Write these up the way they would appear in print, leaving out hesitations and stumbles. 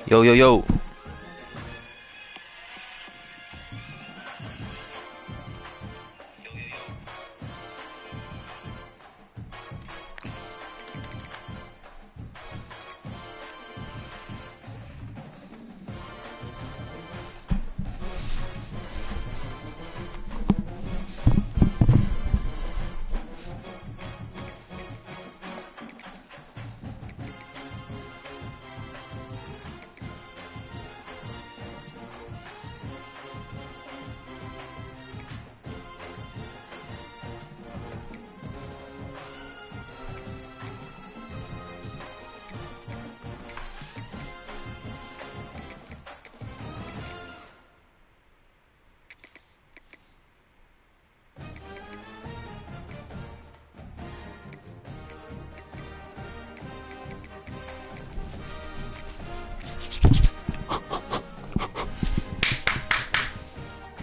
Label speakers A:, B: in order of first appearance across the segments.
A: Yo, yo, yo.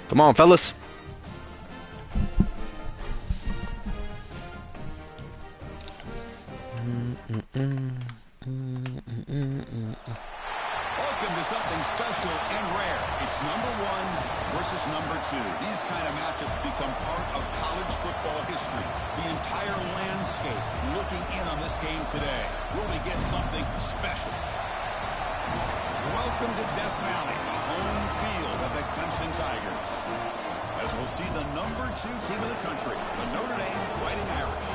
A: Come on, fellas.
B: Welcome to something special and rare. It's number 1 versus number 2. These kind of matchups become part of college football history. The entire landscape looking in on this game today. Will we get something special? Welcome to Death Valley, the home field of the Clemson Tigers. As we'll see the number 2 team in the country, the Notre Dame Fighting Irish,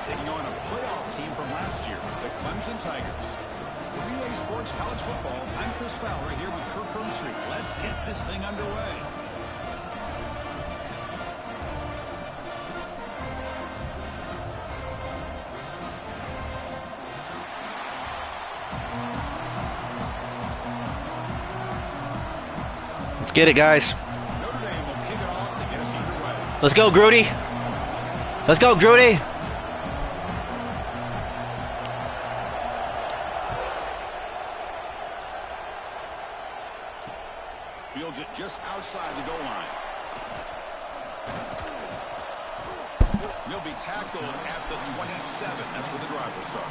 B: taking on a playoff team from last year, the Clemson Tigers. For BYL Sports College Football, I'm Chris Fowler here with Kirk Hermstreet. Let's get this thing underway.
A: Let's get it, guys.
B: Notre Dame will kick it off to get us underway.
A: Let's go, Grudy. Let's go, Grudy.
B: Fields it just outside the goal line. He'll be tackled at the 27. That's where the drive will start.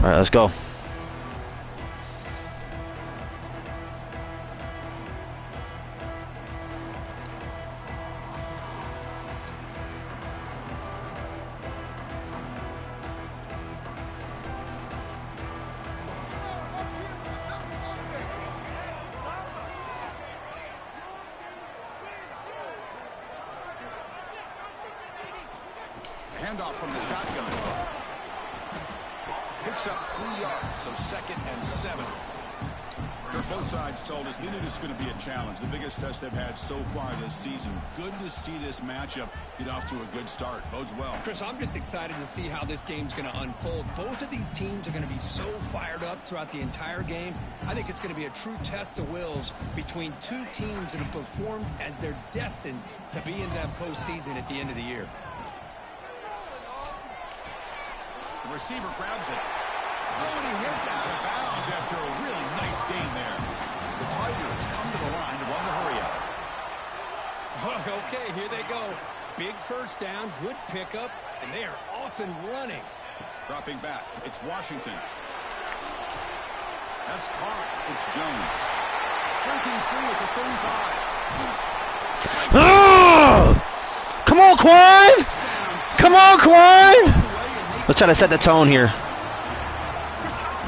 A: All right, let's go.
B: Handoff from the shotgun. Picks up 3 yards, so 2nd and 7. Both sides told us they knew this was going to be a challenge, the biggest test they've had so far this season. Good to see this matchup get off to a good start. Bodes well.
C: Chris, I'm just excited to see how this game's going to unfold. Both of these teams are going to be so fired up throughout the entire game. I think it's going to be a true test of wills between 2 teams that have performed as they're destined to be in that postseason at the end of the year.
B: The receiver grabs it. Oh, and he hits out of bounds after a really nice game there. The Tigers come to the line to run the hurry out.
C: Okay, here they go. Big first down, good pickup, and they are off and running.
B: Dropping back, it's Washington. That's caught. It's Jones. Breaking through at the 35.
A: Oh! Come on, Quan! Come on, Quan! Let's try to set the tone here.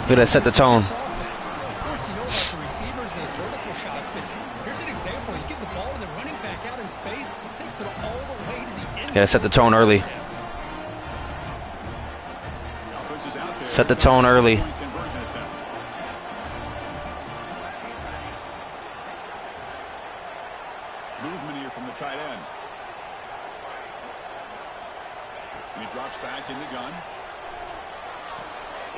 A: We're gonna set the tone.
C: Of course, you know about the receivers and those vertical shots, but here's an example. You get the ball and the running back out in space, takes it all the way to the end.
A: Gotta set the tone early. Set the tone early.
B: Movement here from the tight end. And he drops back in the gun.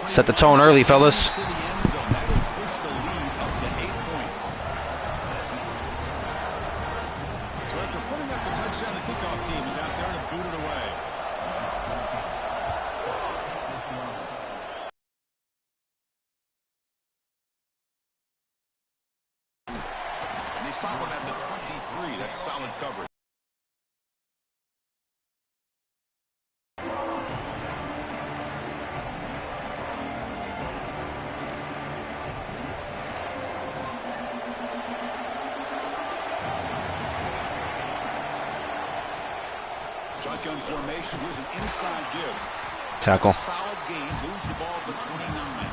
A: Set the tone early, fellas.
B: To the end zone. That'll push the lead up to 8 points. So after putting up the touchdown, the kickoff team is out there to boot it away. And they stop him at the 23. That's solid coverage. Shotgun formation. Here's an inside give.
A: Tackle.
B: Solid gain. Moves the ball to the 29.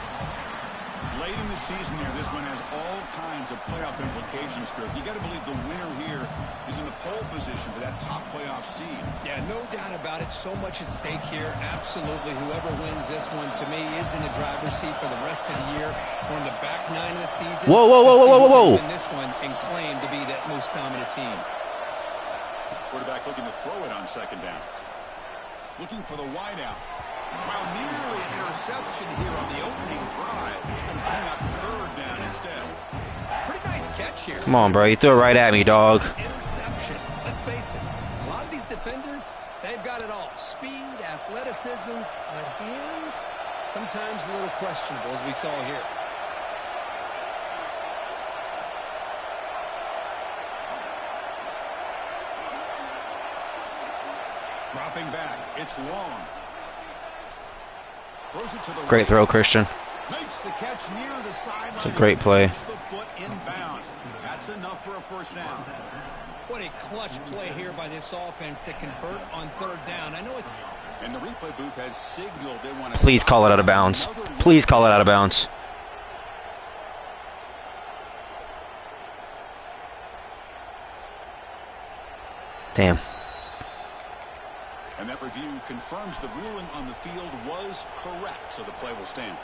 B: Late in the season here, this one has all kinds of playoff implications, Kirk. You got to believe the winner here is in the pole position for that top playoff seed.
C: Yeah, no doubt about it. So much at stake here. Absolutely. Whoever wins this one, to me, is in the driver's seat for the rest of the year. We're in the back nine of the season.
A: Whoa, whoa, whoa, whoa, whoa, whoa, whoa.
C: Win this one and claim to be that most dominant team.
B: Quarterback looking to throw it on second down. Looking for the wideout. While nearly an interception here on the opening drive, it's going to bring up third down instead.
C: Pretty nice catch here.
A: Come on, bro. You threw it right at me, dog.
C: Interception. Let's face it. A lot of these defenders, they've got it all. Speed, athleticism, but hands, sometimes a little questionable, as we saw here.
B: Dropping back. It's long. Throws it to the
A: Great throw, Christian.
B: Makes the catch near the sideline.
A: It's a great play.
B: The foot inbounds. That's enough for a first down.
C: What a clutch play here by this offense to convert on third down. I know it's...
B: And the replay booth has signaled they want to...
A: Please call it out of bounds. Please call it out of bounds. Damn.
B: And that review confirms the ruling on the field was correct, so the play will stand.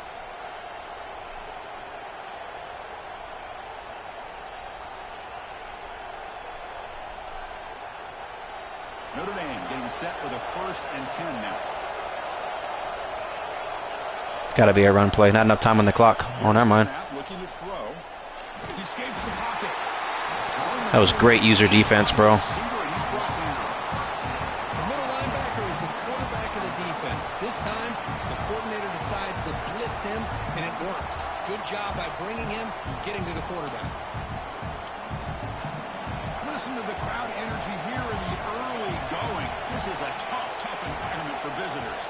B: Notre Dame getting set with a 1st and 10 now.
A: Gotta be a run play. Not enough time on the clock. Oh, never mind.
B: Looking to throw. He escapes the pocket.
A: That was great user defense, bro.
C: This time, the coordinator decides to blitz him, and it works. Good job by bringing him and getting to the quarterback.
B: Listen to the crowd energy here in the early going. This is a tough environment for visitors.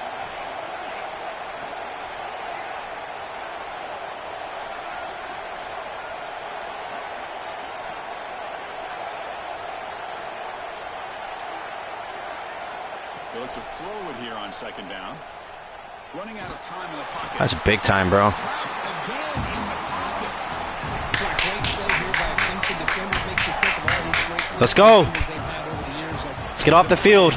B: They look to throw it here on second down. Running out of time in the pocket.
A: That's big time, bro.
B: Again in the pocket.
C: Great play here by a Clemson defender. Makes you think of all these great
A: Let's go.
C: defenders they've had over the years.
A: Let's get off the field.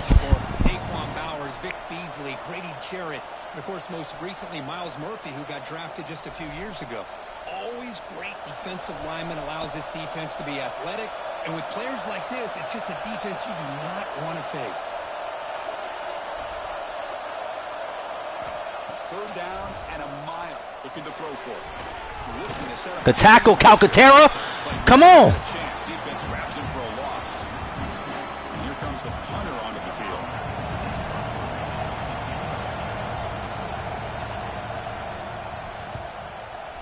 C: Daquan Bowers, Vic Beasley, Grady Jarrett, and of course most recently Miles Murphy, who got drafted just a few years ago. Always great defensive lineman, allows this defense to be athletic. And with players like this, it's just a defense you do not want to face.
B: Third down and a mile. Looking to throw for.
A: Good tackle, Calcaterra. Come on.
B: Chance. Defense grabs him for a loss. And here comes the punter onto the field.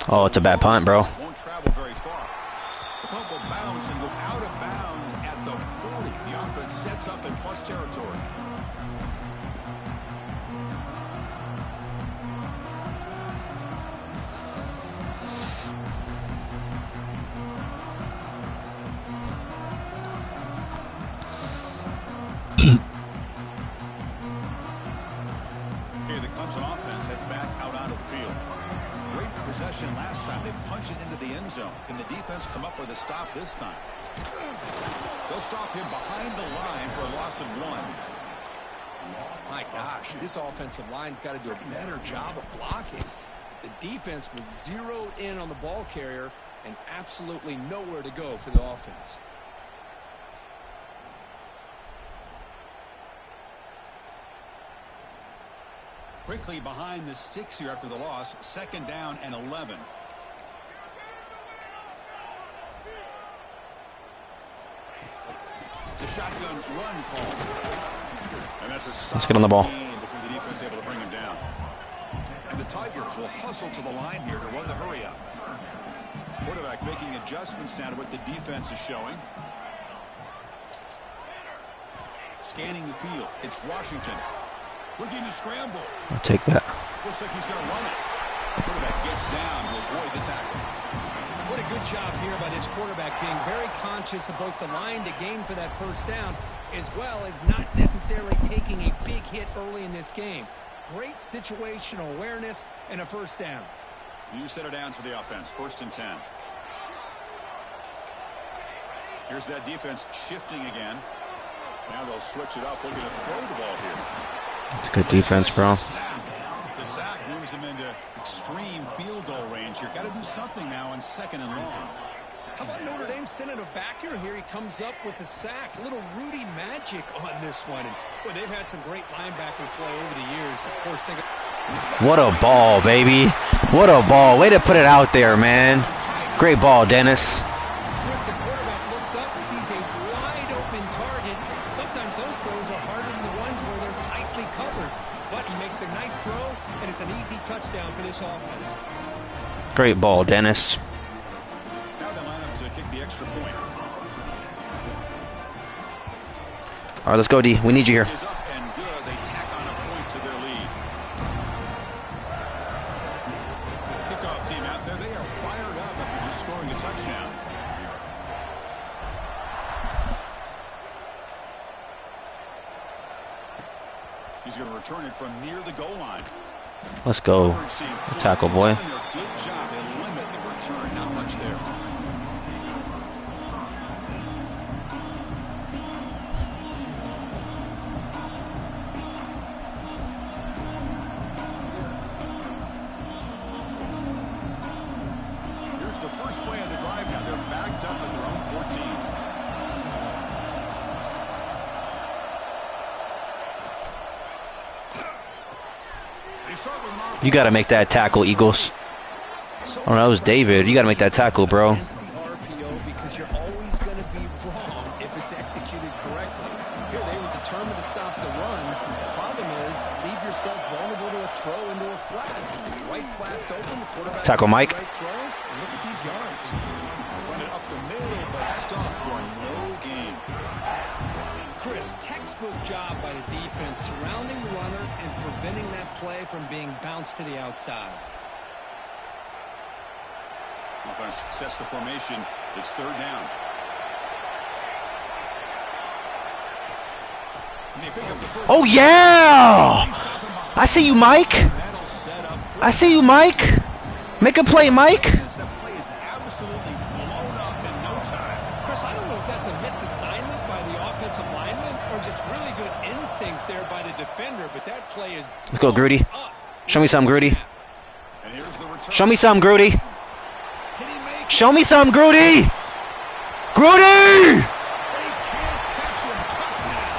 A: Oh, it's a bad punt, bro.
B: Won't travel very far. The punt will bounce and go out of bounds at the 40. The possession last time. They punched it into the end zone. Can the defense come up with a stop this time? They'll stop him behind the line for a loss of 1.
C: My gosh, this offensive line's got to do a better job of blocking. The defense was zeroed in on the ball carrier and absolutely nowhere to go for the offense.
B: Quickly behind the sticks here after the loss. 2nd down and 11. The shotgun run call. And that's a
A: Let's get on the ball.
B: before the defense able to bring him down. And the Tigers will hustle to the line here to run the hurry up. Quarterback making adjustments now to what the defense is showing. Scanning the field. It's Washington. Looking to scramble.
A: I'll take that.
B: Looks like he's going to run it. Quarterback gets down to avoid the tackle.
C: What a good job here by this quarterback, being very conscious of both the line to gain for that first down, as well as not necessarily taking a big hit early in this game. Great situational awareness and a first down.
B: New set of downs for the offense. 1st and 10. Here's that defense shifting again. Now they'll switch it up, looking to throw the ball here.
A: It's good defense, bro.
B: The sack moves him into extreme field goal range here. Got to do something now on 2nd and long.
C: How about Notre Dame sending a backer here? He comes up with the sack. A little Rudy magic on this one. And boy, they've had some great linebacker play over the years. Of course,
A: what a ball, baby. What a ball. Way to put it out there, man. Great ball, Dennis.
C: Chris, the quarterback looks up, sees a wide open target. Sometimes those throws are harder than the ones where they're tightly covered. But he makes a nice throw, and it's an easy touchdown for this offense.
A: Great ball, Dennis.
B: Now they line up to kick the extra point.
A: All right, let's go, D. We need you here.
B: Is up and good. They tack on a point to their lead. Kickoff team out there. They are fired up after just scoring a touchdown. He's going to return it from near the goal line.
A: Let's go. Tackle, boy.
B: Good job. They limit the return. Not much there. Here's the first play of the drive now. They're backed up at their own 14.
A: You got to make that tackle, Eagles. Oh, that was David. You got to make that tackle, bro.
C: Because you're always going to be wrong if it's executed correctly. Here they were determined to stop the run. The problem is, leave yourself vulnerable to a throw into a flat. Right flat's open. Quarterback
A: tackle, Mike.
C: Right throw. And look at these yards.
B: Run it up the middle, but stuff for no gain.
C: Chris, textbook job by the defense surrounding the runner and preventing that play from being bounced to the outside.
B: Offense sets the formation. It's 3rd down.
A: Oh, yeah! I see you, Mike. I see you, Mike. Make a play, Mike.
B: That play is absolutely blown up in no time.
C: Chris, I don't know if that's a misassignment by the offensive lineman or just really good instincts there by the defender, but that play is
A: Let's go, Grudy. Show me some, Grudy.
B: And here's the return.
A: Show me some, Grudy. Show me some, Grudy. Grudy!
B: They can't catch him. Touchdown.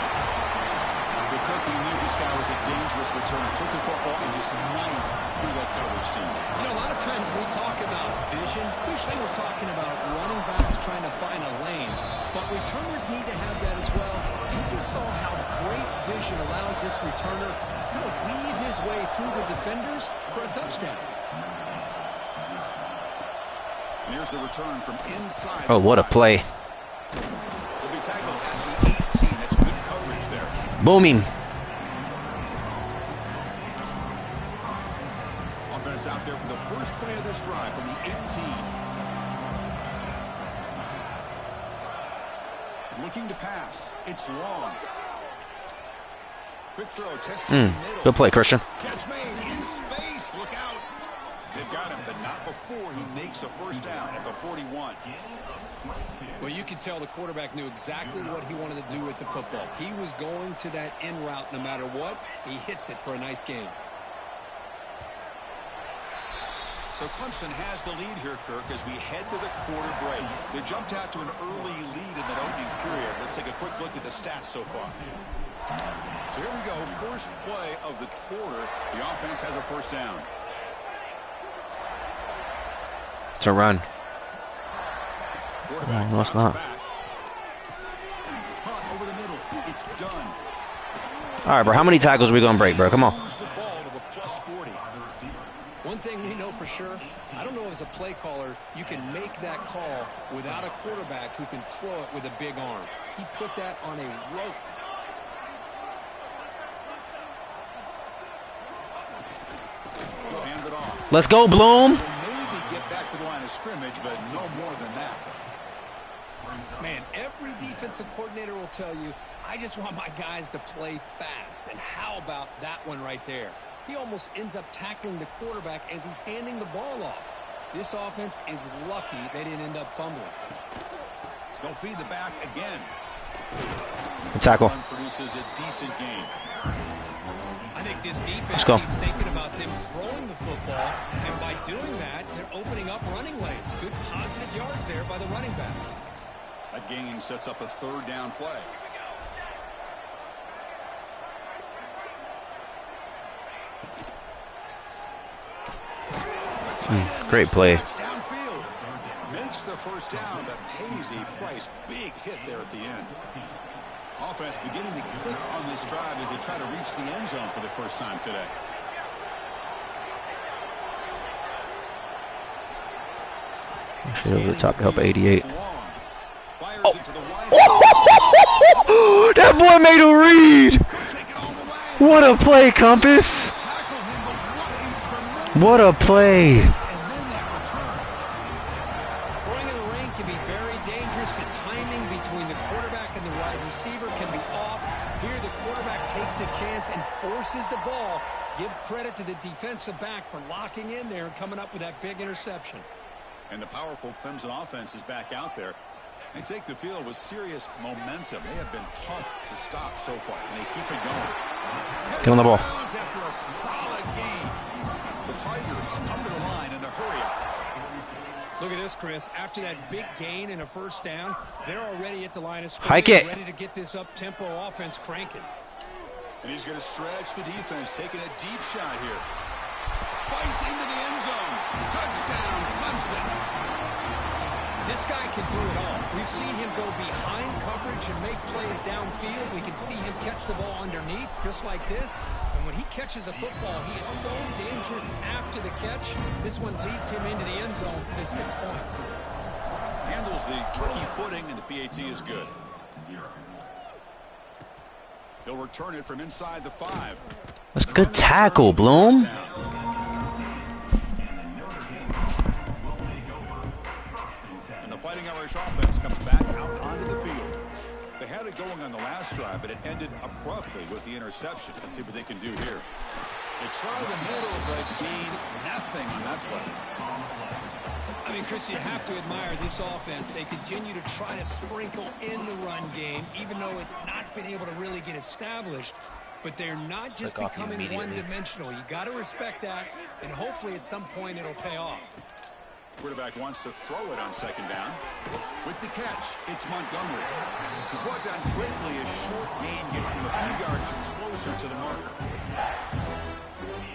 B: McCarthy knew this guy was a dangerous return. Took the football and just knifed through that coverage team.
C: You know, a lot of times we talk about vision. Usually we're talking about running backs trying to find a lane. But returners need to have that as well. And you saw how great vision allows this returner to kind of weave his way through the defenders for a touchdown.
B: And here's the return from inside.
A: Oh, what a play.
B: Will be tackled at the 18. That's good coverage there.
A: Booming.
B: Offense out there for the first play of this drive from the 18. Looking to pass. It's long. Quick throw. Testing in the middle.
A: Good play, Christian.
B: Catch made in space. Look out. They've got him, but not before he makes a first down at the 41.
C: Well, you could tell the quarterback knew exactly what he wanted to do with the football. He was going to that end route no matter what. He hits it for a nice gain.
B: So Clemson has the lead here, Kirk, as we head to the quarter break. They jumped out to an early lead in that opening period. Let's take a quick look at the stats so far. So here we go. First play of the quarter. The offense has a first down.
A: It's a run. No, it's not.
B: Over the middle. It's done.
A: All right, bro. How many tackles are we going to break, bro? Come on.
C: One thing we know for sure, I don't know as a play caller, you can make that call without a quarterback who can throw it with a big arm. He put that on a rope.
B: He'll hand it off.
A: Let's go, Bloom.
B: Maybe get back to the line of scrimmage, but no more than that.
C: Man, every defensive coordinator will tell you, I just want my guys to play fast. And how about that one right there? He almost ends up tackling the quarterback as he's handing the ball off. This offense is lucky they didn't end up fumbling.
B: They'll feed the back again.
A: Good tackle.
B: Produces a decent game.
C: I think this defense keeps thinking about them throwing the football, and by doing that, they're opening up running lanes. Good positive yards there by the running back.
B: That gain sets up a third down play.
A: Great play.
B: Downfield. Makes the first down, but pays a price. Big hit there at the end. Offense beginning to click on this drive as they try to reach the end zone for the first time today.
A: Over the top to help 88.
B: Oh.
A: That boy made a read. What a play, Compass. What a play.
C: Throwing in the rain can be very dangerous. The timing between the quarterback and the wide receiver can be off. Here the quarterback takes a chance and forces the ball. Give credit to the defensive back for locking in there and coming up with that big interception.
B: And the powerful Clemson offense is back out there. They take the field with serious momentum. They have been tough to stop so far, and they keep it going.
A: Get on the ball.
B: After a solid game, the Tigers come to the line in the hurry-up.
C: Look at this, Chris. After that big gain and a first down, they're already at the line of
A: scrimmage,
C: ready to get this up-tempo offense cranking.
B: And he's going to stretch the defense, taking a deep shot here. Fights into the end zone. Touchdown, Clemson.
C: This guy can do it all. We've seen him go behind coverage and make plays downfield. We can see him catch the ball underneath, just like this. And when he catches a football, he is so dangerous after the catch. This one leads him into the end zone for the 6 points.
B: Handles the tricky footing, and the PAT is good. He'll return it from inside the 5.
A: That's a good tackle, Bloom.
B: And the Fighting Irish offense comes back out onto the field. They had it going on the last drive, but it ended abruptly with the interception. Let's see what they can do here. They try the middle, but gain nothing on that play.
C: I mean, Chris, you have to admire this offense. They continue to try to sprinkle in the run game, even though it's not been able to really get established. But they're not just becoming one-dimensional. You got to respect that, and hopefully at some point it'll pay off.
B: Quarterback wants to throw it on second down. With the catch, it's Montgomery. He's brought down quickly. A short gain gets them a few yards closer to the marker.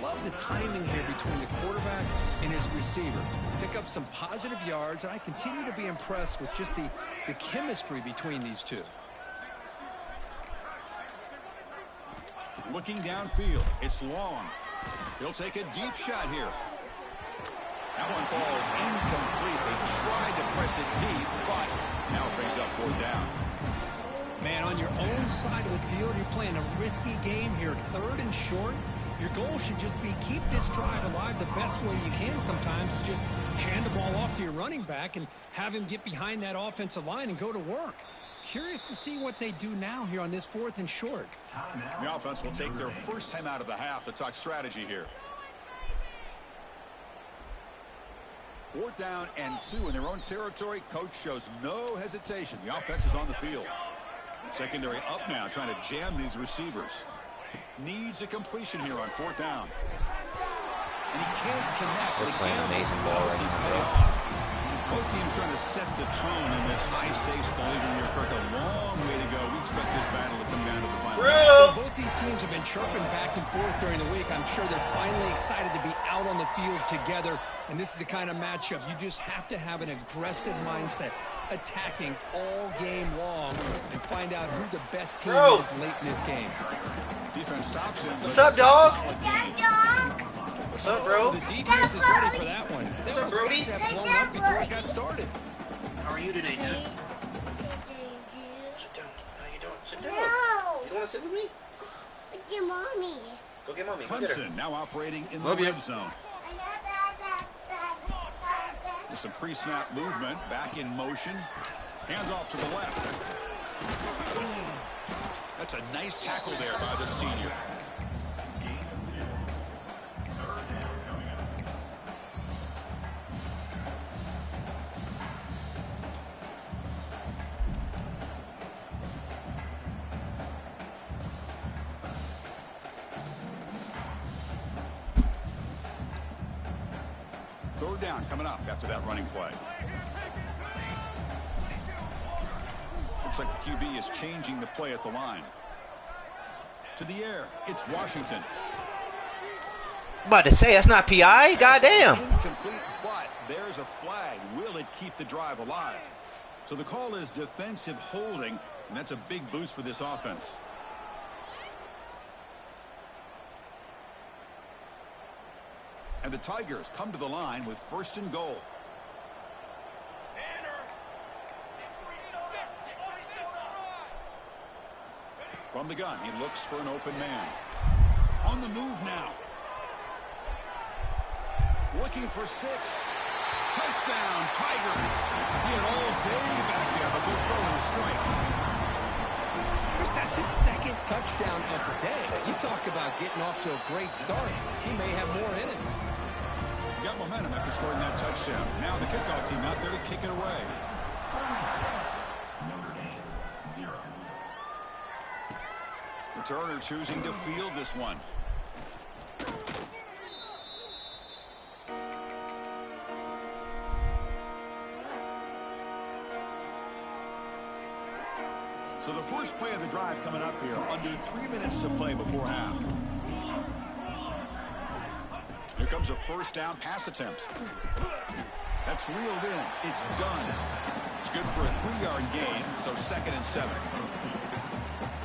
C: Love the timing here between the quarterback and his receiver. Pick up some positive yards, and I continue to be impressed with just the chemistry between these two.
B: Looking downfield, it's long. He'll take a deep shot here. That one falls incomplete. They tried to press it deep, but now it brings up 4th down.
C: Man, on your own side of the field, you're playing a risky game here. 3rd and short. Your goal should just be keep this drive alive the best way you can sometimes. Just hand the ball off to your running back and have him get behind that offensive line and go to work. Curious to see what they do now here on this 4th and short.
B: The offense will take their first time out of the half to talk strategy here. 4th down and 2 in their own territory. Coach shows no hesitation. The offense is on the field. Secondary up now, trying to jam these receivers. Needs a completion here on 4th down. And he can't connect.
A: They're playing amazing ball right now, bro.
B: Both teams trying to set the tone in this high-stakes collision here, Kirk. A long way to go. We expect this battle to come down to the final.
C: Well, both these teams have been chirping back and forth during the week. I'm sure they're finally excited to be out on the field together. And this is the kind of matchup you just have to have an aggressive mindset, attacking all game long, and find out who the best team is late in this game.
B: Defense stops him.
D: What's up, dog?
C: What's up, bro? The defense is ready for that one.
D: What's up, Brody?
C: That blown up before it got started.
D: How are you today, dude? Sit down. How you doing? Sit down.
E: No.
D: You don't want to sit with me?
E: With your mommy.
D: Go get mommy. Go get her.
B: Clemson now operating in the
D: Love you.
B: red zone. There's some pre-snap movement. Back in motion. Handoff to the left. That's a nice tackle there by the senior. Third down coming up after that running play. Looks like the QB is changing the play at the line. To the air, it's Washington.
A: I'm about to say, that's not PI? Goddamn.
B: Incomplete, but there's a flag. Will it keep the drive alive? So the call is defensive holding, and that's a big boost for this offense. And the Tigers come to the line with 1st and goal. From the gun, he looks for an open man. On the move now. Looking for 6. Touchdown, Tigers. He had all day back there before throwing the strike.
C: Chris, that's his 2nd touchdown of the day. You talk about getting off to a great start. He may have more in him.
B: Got momentum after scoring that touchdown. Now the kickoff team out there to kick it away. Returner choosing to field this one. So the first play of the drive coming up here. Under 3 minutes to play before half. Here comes a 1st down pass attempt. That's reeled in. It's done. It's good for a 3-yard gain, so 2nd and 7.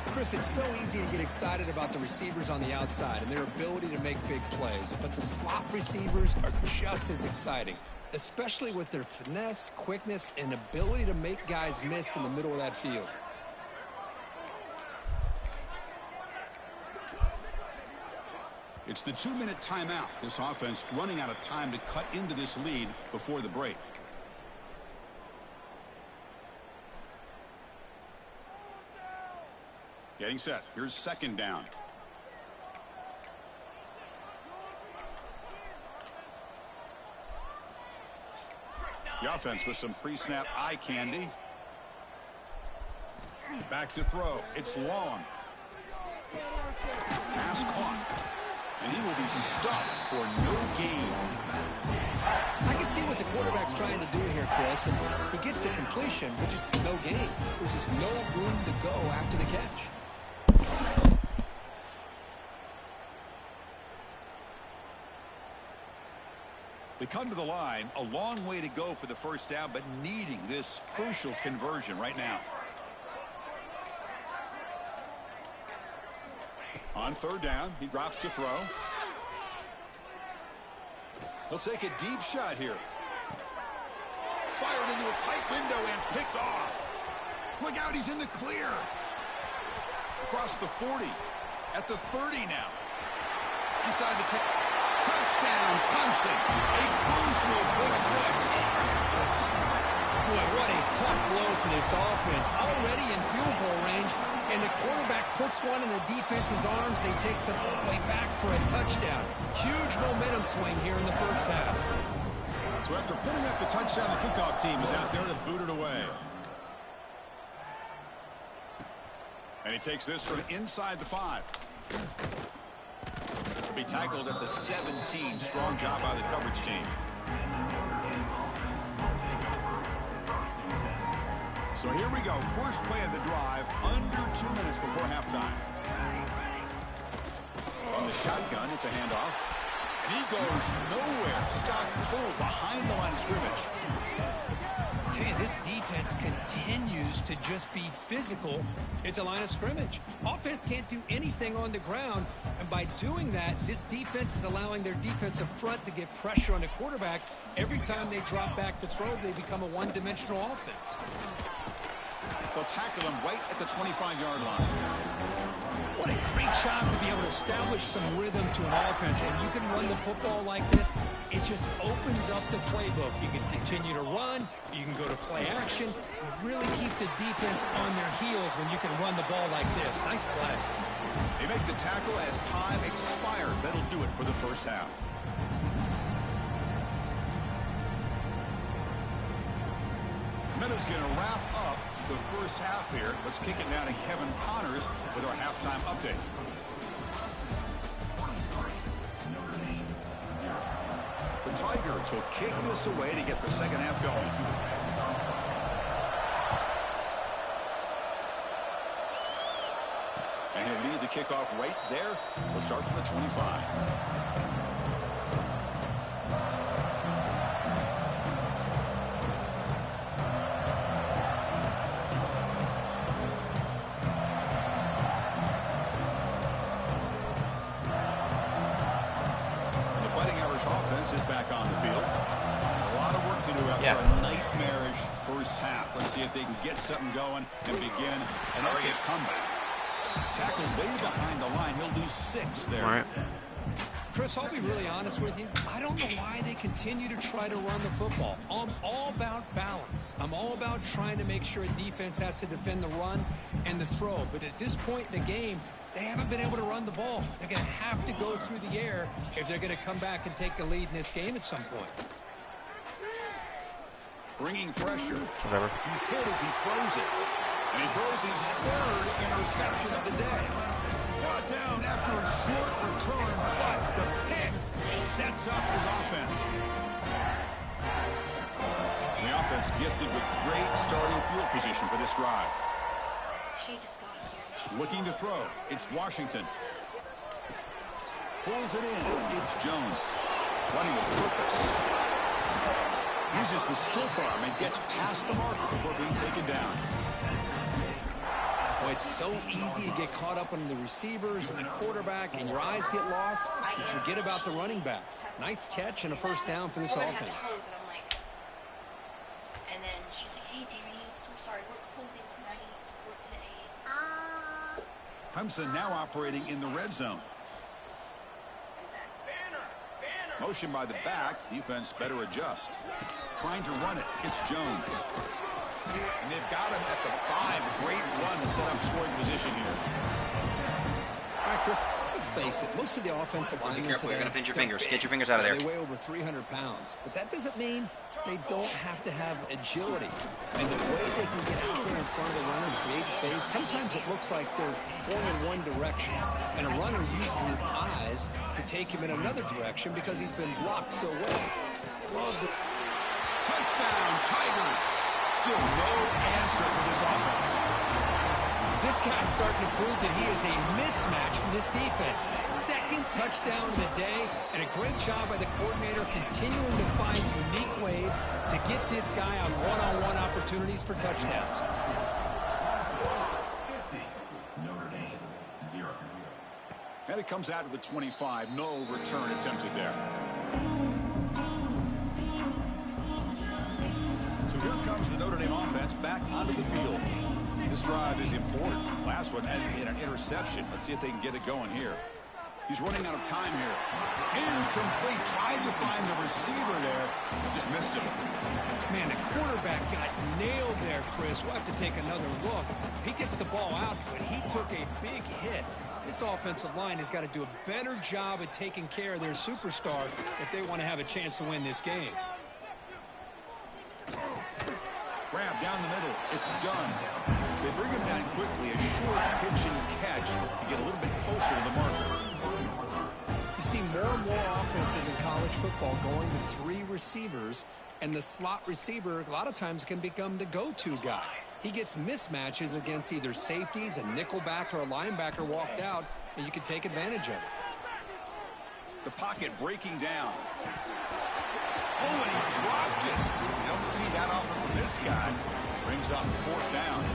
C: Chris, it's so easy to get excited about the receivers on the outside and their ability to make big plays, but the slot receivers are just as exciting, especially with their finesse, quickness, and ability to make guys miss in the middle of that field.
B: It's the 2-minute timeout. This offense running out of time to cut into this lead before the break. Getting set. Here's 2nd down. The offense with some pre-snap eye candy. Back to throw. It's long. Pass caught. And he will be stuffed for no gain.
C: I can see what the quarterback's trying to do here, Chris, and he gets the completion, but just no gain. There's just no room to go after the catch.
B: They come to the line, a long way to go for the 1st down, but needing this crucial conversion right now. On 3rd down, he drops to throw. He'll take a deep shot here. Fired into a tight window and picked off. Look out, he's in the clear. Across the 40, at the 30 now. Inside the 10. Touchdown, Clemson. A crucial big 6.
C: Boy, what a tough blow for this offense. Already in field goal range, and the quarterback puts one in the defense's arms, and he takes it all the way back for a touchdown. Huge momentum swing here in the 1st half.
B: So So after putting up the touchdown, the kickoff team is out there to boot it away. And he takes this from inside the 5. He'll be tackled at the 17. Strong job by the coverage team. So here we go. First play of the drive, under 2 minutes before halftime. On the shotgun, it's a handoff. And he goes nowhere. Stop cold behind the line of scrimmage.
C: I tell you, this defense continues to just be physical at the line of scrimmage. Offense can't do anything on the ground, and by doing that, this defense is allowing their defensive front to get pressure on the quarterback. Every time they drop back to throw, they become a one-dimensional offense.
B: They'll tackle him right at the 25-yard line.
C: What a great job to be able to establish some rhythm to an offense. When you can run the football like this, it just opens up the playbook. You can continue to run. You can go to play action. You really keep the defense on their heels when you can run the ball like this. Nice play.
B: They make the tackle as time expires. That'll do it for the first half. Meadow's going to wrap up the first half here. Let's kick it down to Kevin Connors with our halftime update. The Tigers will kick this away to get the second half going. And he'll lead the kickoff right there. We'll start from the 25. Offense is back on the field. A lot of work to do after a nightmarish first half. Let's see if they can get something going and begin an epic comeback. Tackled way behind the line. He'll lose 6 there.
A: All right.
C: Chris, I'll be really honest with you. I don't know why they continue to try to run the football. I'm all about balance. I'm all about trying to make sure a defense has to defend the run and the throw. But at this point in the game, they haven't been able to run the ball. They're going to have to go through the air if they're going to come back and take the lead in this game at some point.
B: Bringing pressure.
A: Whatever.
B: He's hit as he throws it. And he throws his 3rd interception of the day. Brought down after a short return, but the pick sets up his offense. And the offense gifted with great starting field position for this drive.
E: She just got here.
B: Looking to throw. It's Washington. Pulls it in. It's Jones. Running with purpose. Uses the stiff arm and gets past the marker before being taken down.
C: Well, it's so easy to get caught up on the receivers and the quarterback, and your eyes get lost. You forget about the running back. Nice catch and a first down for this offense.
E: And then she's like, hey, Danny, so sorry, we're closing tonight. We're today.
B: Clemson now operating in the red zone. Motion by the back. Defense better adjust. Trying to run it. It's Jones. And they've got him at the 5. Great run to set up scoring position here.
C: All right, Chris, let's face it. Most of the offensive linemen
D: Be careful,
C: today,
D: you're going to pinch your fingers. Get your fingers out of there.
C: They weigh over 300 pounds. But that doesn't mean they don't have to have agility. And the way they can get out there in front of the runner and create space, sometimes it looks like they're going in one direction. And a runner uses his eyes to take him in another direction because he's been blocked so well. Love it.
B: Touchdown, Tigers. Still no answer for this offense.
C: This guy's starting to prove that he is a mismatch for this defense. 2nd touchdown of the day, and a great job by the coordinator continuing to find unique ways to get this guy on one-on-one opportunities for touchdowns.
B: And it comes out to the 25. No return attempted there. So here comes the Notre Dame offense back onto the field. This drive is important. Last one had an interception. Let's see if they can get it going here. He's running out of time here. Incomplete. Trying to find the receiver there. Just missed him.
C: Man, the quarterback got nailed there, Chris. We'll have to take another look. He gets the ball out, but he took a big hit. This offensive line has got to do a better job at taking care of their superstar if they want to have a chance to win this game.
B: Grab down the middle. It's done. They bring him down quickly. A short pitch and catch to get a little bit closer to the marker.
C: You see more and more offenses in college football going to 3 receivers, and the slot receiver a lot of times can become the go-to guy. He gets mismatches against either safeties, a nickelback, or a linebacker walked out, and you can take advantage of it.
B: The pocket breaking down. Oh, and he dropped it. You don't see that often from this guy. Brings up 4th down.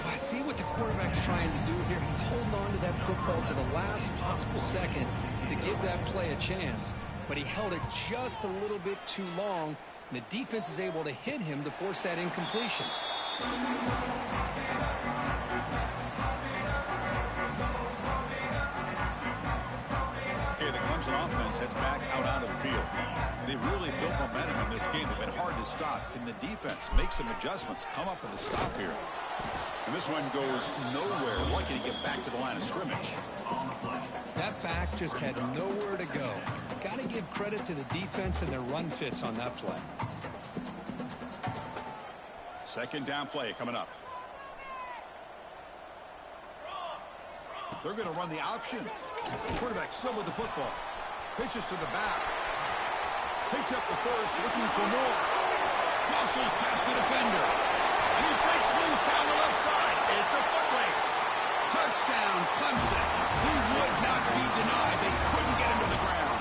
C: I see what the quarterback's trying to do here. He's holding on to that football to the last possible second to give that play a chance, but he held it just a little bit too long, and the defense is able to hit him to force that incompletion.
B: Okay, the Clemson offense heads back out onto the field. They've really built momentum in this game. They've been hard to stop. Can the defense make some adjustments, come up with a stop here? And this one goes nowhere. Lucky to get back to the line of scrimmage.
C: That back just had nowhere to go. Got to give credit to the defense and their run fits on that play.
B: 2nd down play coming up. They're going to run the option. Quarterback still with the football. Pitches to the back. Picks up the first, looking for more. Muscles past the defender. And he breaks loose down the left side. It's a foot race. Touchdown, Clemson. He would not be denied. They couldn't get him to the ground.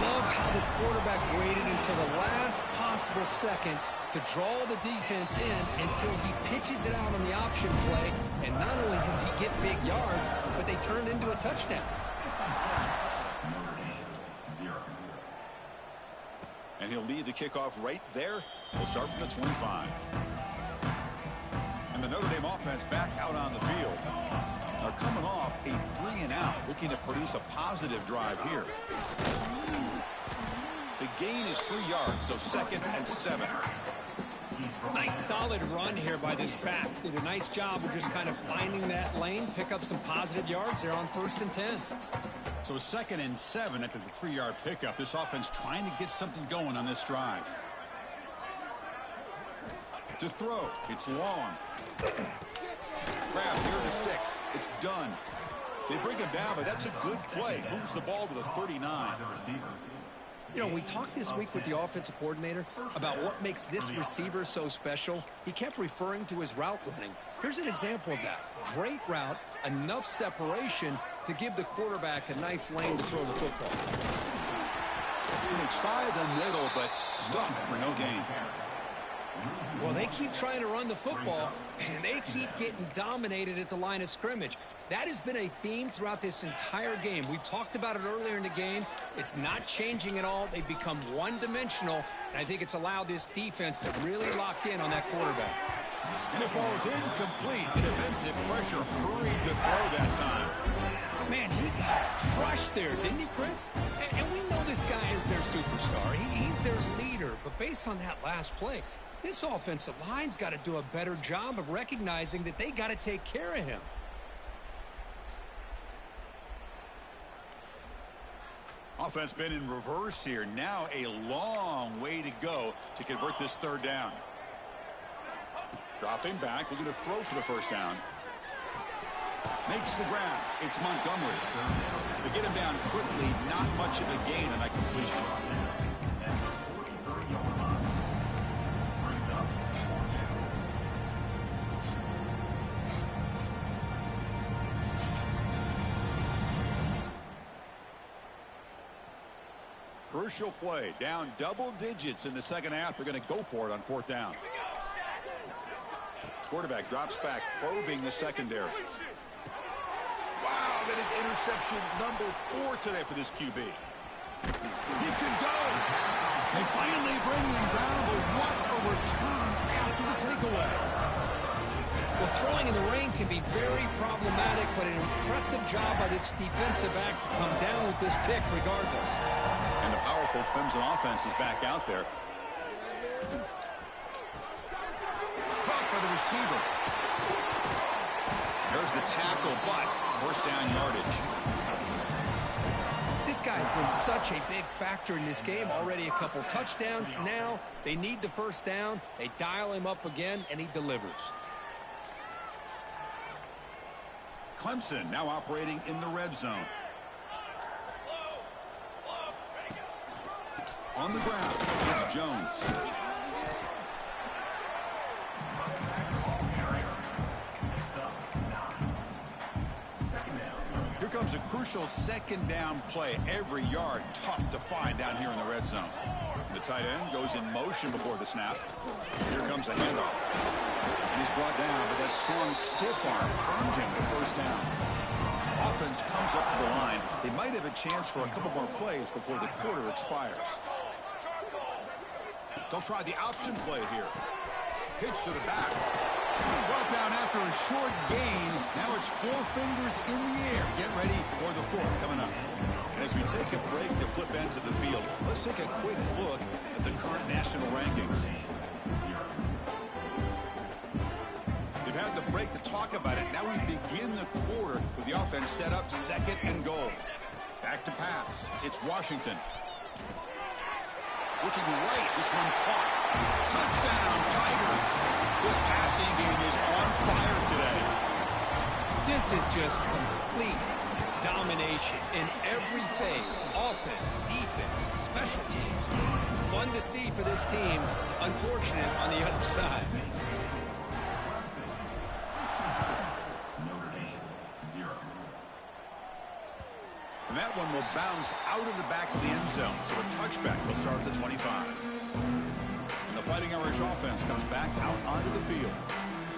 C: Love how the quarterback waited until the last possible second to draw the defense in until he pitches it out on the option play. And not only does he get big yards, but they turn into a touchdown.
B: And he'll lead the kickoff right there. He'll start from the 25. And the Notre Dame offense back out on the field. Are coming off a 3-and-out, looking to produce a positive drive here. The gain is 3 yards, so 2nd and 7.
C: Nice solid run here by this back. Did a nice job of just kind of finding that lane, pick up some positive yards there on 1st and 10.
B: So 2nd and 7 after the 3-yard pickup. This offense trying to get something going on this drive. To throw, it's long. Grab near the sticks. It's done. They bring him down, but that's a good play. Moves the ball to the 39.
C: You know, we talked this week with the offensive coordinator about what makes this receiver so special. He kept referring to his route running. Here's an example of that. Great route, enough separation to give the quarterback a nice lane to throw the football.
B: They try the middle, but stuck for no gain.
C: Well, they keep trying to run the football, and they keep getting dominated at the line of scrimmage. That has been a theme throughout this entire game. We've talked about it earlier in the game. It's not changing at all. They've become one-dimensional, and I think it's allowed this defense to really lock in on that quarterback.
B: And it falls incomplete. The defensive pressure hurried to throw that time.
C: Man, he got crushed there, didn't he, Chris? And we know this guy is their superstar. He's their leader. But based on that last play, this offensive line's got to do a better job of recognizing that they got to take care of him.
B: Offense been in reverse here. Now a long way to go to convert this 3rd down. Dropping back, looking to throw for the 1st down. Makes the grab. It's Montgomery. They get him down quickly. Not much of a gain on that completion. Crucial play. Down double digits in the 2nd half. They're going to go for it on 4th down. Quarterback drops back, probing the secondary. Wow, that is interception number 4 today for this QB. He can go. They finally bring him down, but what a return after the takeaway.
C: Well, throwing in the rain can be very problematic, but an impressive job by this defensive back to come down with this pick regardless.
B: And the powerful Clemson offense is back out there. Caught by the receiver. There's the tackle, but 1st down yardage.
C: This guy's been such a big factor in this game. Already a couple touchdowns. Now they need the first down. They dial him up again, and he delivers.
B: Clemson now operating in the red zone. On the ground, it's Jones. Here comes a crucial second down play. Every yard tough to find down here in the red zone. The tight end goes in motion before the snap. Here comes a handoff. And he's brought down, but that strong stiff arm earned him the first down. Offense comes up to the line. They might have a chance for a couple more plays before the quarter expires. They'll try the option play here. Pitch to the back. Brought down after a short gain. Now it's 4 fingers in the air. Get ready for the fourth coming up. And as we take a break to flip into the field, let's take a quick look at the current national rankings. We've had the break to talk about it. Now we begin the quarter with the offense set up 2nd and goal. Back to pass. It's Washington. Looking right, this one caught. Touchdown, Tigers. This passing game is on fire today.
C: This is just complete domination in every phase. Offense, defense, special teams. Fun to see for this team. Unfortunate on the other side.
B: And that one will bounce out of the back of the end zone. So a touchback will start at the 25. And the Fighting Irish offense comes back out onto the field.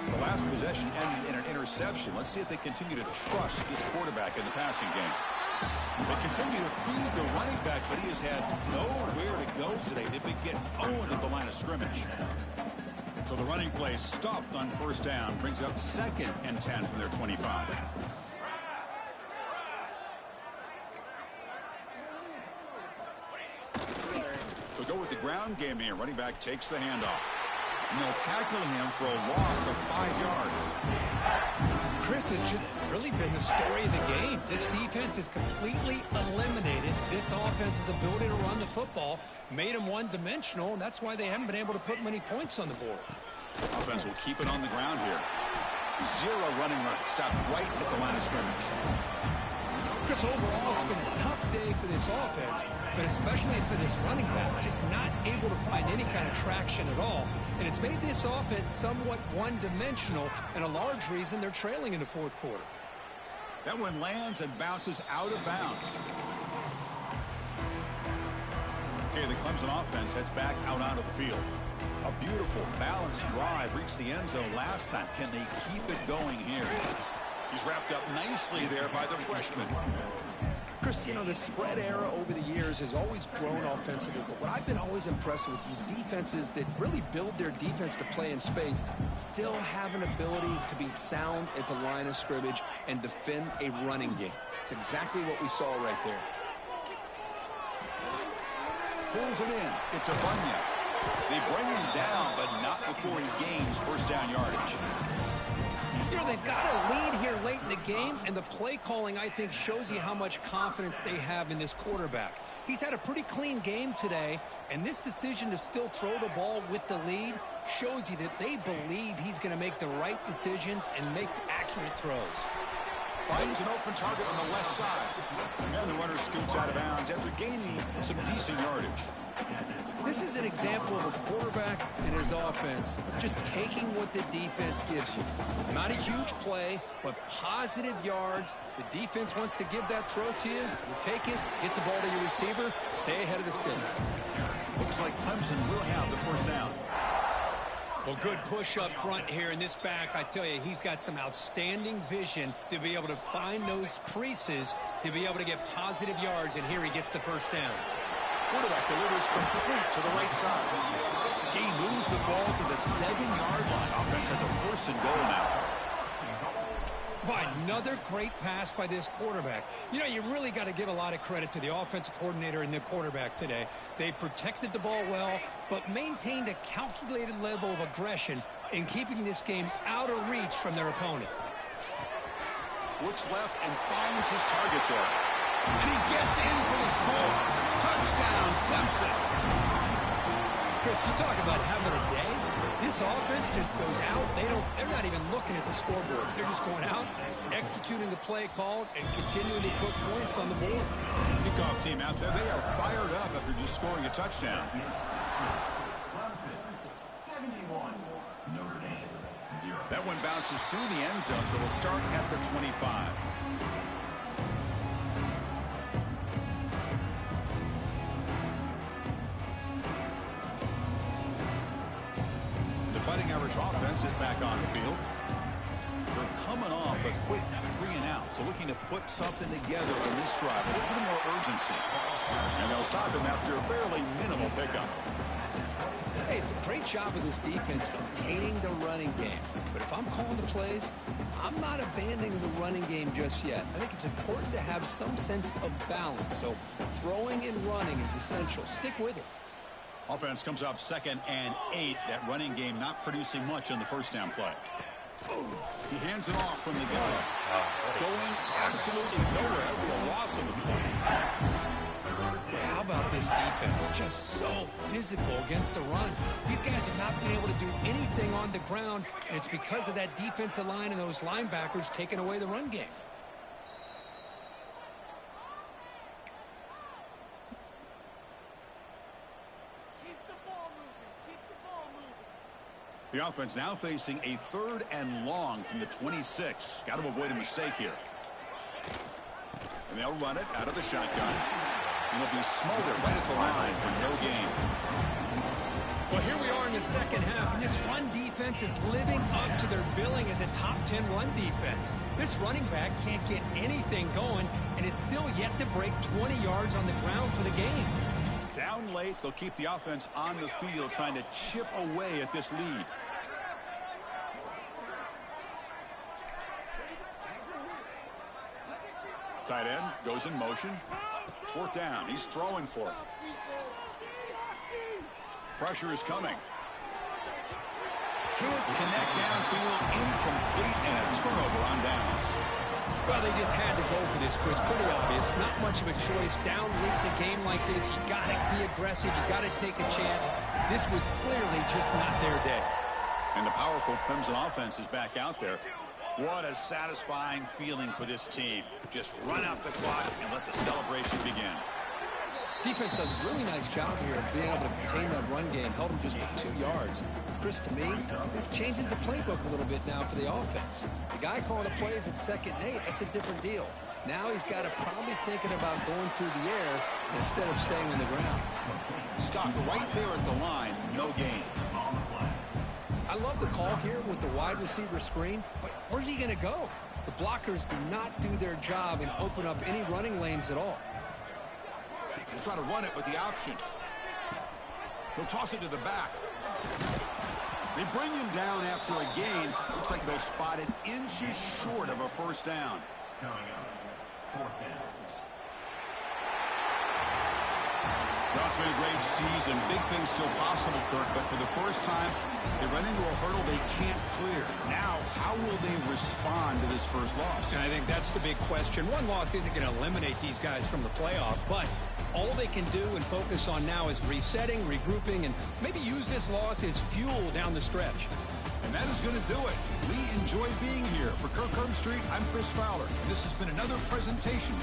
B: The last possession ended in an interception. Let's see if they continue to trust this quarterback in the passing game. They continue to feed the running back, but he has had nowhere to go today. They've been getting owned at the line of scrimmage. So the running play stopped on first down. Brings up 2nd and 10 from their 25. They'll go with the ground game here. Running back takes the handoff. And they'll tackle him for a loss of 5 yards.
C: Chris has just really been the story of the game. This defense has completely eliminated this offense's ability to run the football, made them one-dimensional, and that's why they haven't been able to put many points on the board.
B: Offense will keep it on the ground here. 0 running right. Stop right at the line of scrimmage.
C: Chris, overall, it's been a tough day for this offense, but especially for this running back, just not able to find any kind of traction at all. And it's made this offense somewhat one-dimensional, and a large reason they're trailing in the 4th quarter.
B: That one lands and bounces out of bounds. Okay, the Clemson offense heads back out onto the field. A beautiful, balanced drive reached the end zone last time. Can they keep it going here? He's wrapped up nicely there by the freshman.
C: Chris, you know, the spread era over the years has always grown offensively, but what I've been always impressed with defenses that really build their defense to play in space still have an ability to be sound at the line of scrimmage and defend a running game. It's exactly what we saw right there.
B: Pulls it in. It's a Bunya. They bring him down, but not before he gains first down yardage.
C: You know, they've got a lead here late in the game, and the play calling, I think, shows you how much confidence they have in this quarterback. He's had a pretty clean game today, and this decision to still throw the ball with the lead shows you that they believe he's going to make the right decisions and make accurate throws.
B: Finds an open target on the left side. And the runner scoots out of bounds after gaining some decent yardage.
C: This is an example of a quarterback and his offense just taking what the defense gives you. Not a huge play, but positive yards. The defense wants to give that throw to you. You take it, get the ball to your receiver, stay ahead of the sticks.
B: Looks like Clemson will have the first down.
C: Well, good push up front here in this back. I tell you, he's got some outstanding vision to be able to find those creases, to be able to get positive yards, and here he gets the first down.
B: Quarterback delivers complete to the right side. He moves the ball to the 7-yard line. Offense has a first and goal now.
C: By another great pass by this quarterback. You know, you really got to give a lot of credit to the offensive coordinator and the quarterback today. They protected the ball well, but maintained a calculated level of aggression in keeping this game out of reach from their opponent.
B: Looks left and finds his target there. And he gets in for the score. Touchdown, Clemson.
C: Chris, you talk about having a day. This offense just goes out. They're not even looking at the scoreboard. They're just going out, executing the play called, and continuing to put points on the board.
B: Kickoff team out there. They are fired up after just scoring a touchdown. That one bounces through the end zone, so they'll start at the 25. The Fighting Irish offense is back on the field. They're coming off a quick 3-and-out, so looking to put something together in this drive, a little more urgency. And they'll stop him after a fairly minimal pickup.
C: Hey, it's a great job of this defense containing the running game. But if I'm calling the plays, I'm not abandoning the running game just yet. I think it's important to have some sense of balance. So throwing and running is essential. Stick with it.
B: Offense comes up 2nd and 8. That running game not producing much on the first down play. He hands it off from the gun. Going absolutely nowhere. It'll be a loss of the play.
C: How about this defense? Just so physical against the run. These guys have not been able to do anything on the ground, and it's because of that defensive line and those linebackers taking away the run game.
B: The offense now facing a 3rd and long from the 26. Got to avoid a mistake here. And they'll run it out of the shotgun. And it'll be smothered right at the line for no gain.
C: Well, here we are in the second half, and this run defense is living up to their billing as a top 10 run defense. This running back can't get anything going and is still yet to break 20 yards on the ground for the game.
B: Down late, they'll keep the offense on the field trying to chip away at this lead. Tight end goes in motion. 4th down. He's throwing for it. Pressure is coming. Can't connect downfield. Incomplete and a turnover on downs.
C: Well, they just had to go for this, Chris. Pretty obvious. Not much of a choice. Down late in the game like this, you got to be aggressive. You got to take a chance. This was clearly just not their day.
B: And the powerful Clemson offense is back out there. What a satisfying feeling for this team. Just run out the clock and let the celebration begin.
C: Defense does a really nice job here of being able to contain that run game. Held them just for 2 yards. Chris, to me, this changes the playbook a little bit now for the offense. The guy calling the plays at 2nd and 8, that's a different deal. Now he's got to probably thinking about going through the air instead of staying on the ground.
B: Stop right there at the line. No gain.
C: I love the call here with the wide receiver screen, but where's he going to go? The blockers do not do their job and open up any running lanes at all.
B: He'll try to run it with the option. He'll toss it to the back. They bring him down after a gain. Looks like they'll spot it inches short of a 1st down. Well, it's been a great season. Big things still possible, Kirk, but for the first time, they run into a hurdle they can't clear. Now, how will they respond to this first loss?
C: And I think that's the big question. One loss isn't going to eliminate these guys from the playoff, but all they can do and focus on now is resetting, regrouping, and maybe use this loss as fuel down the stretch.
B: And that is going to do it. We enjoy being here. For Kirk Street, I'm Chris Fowler. And this has been another presentation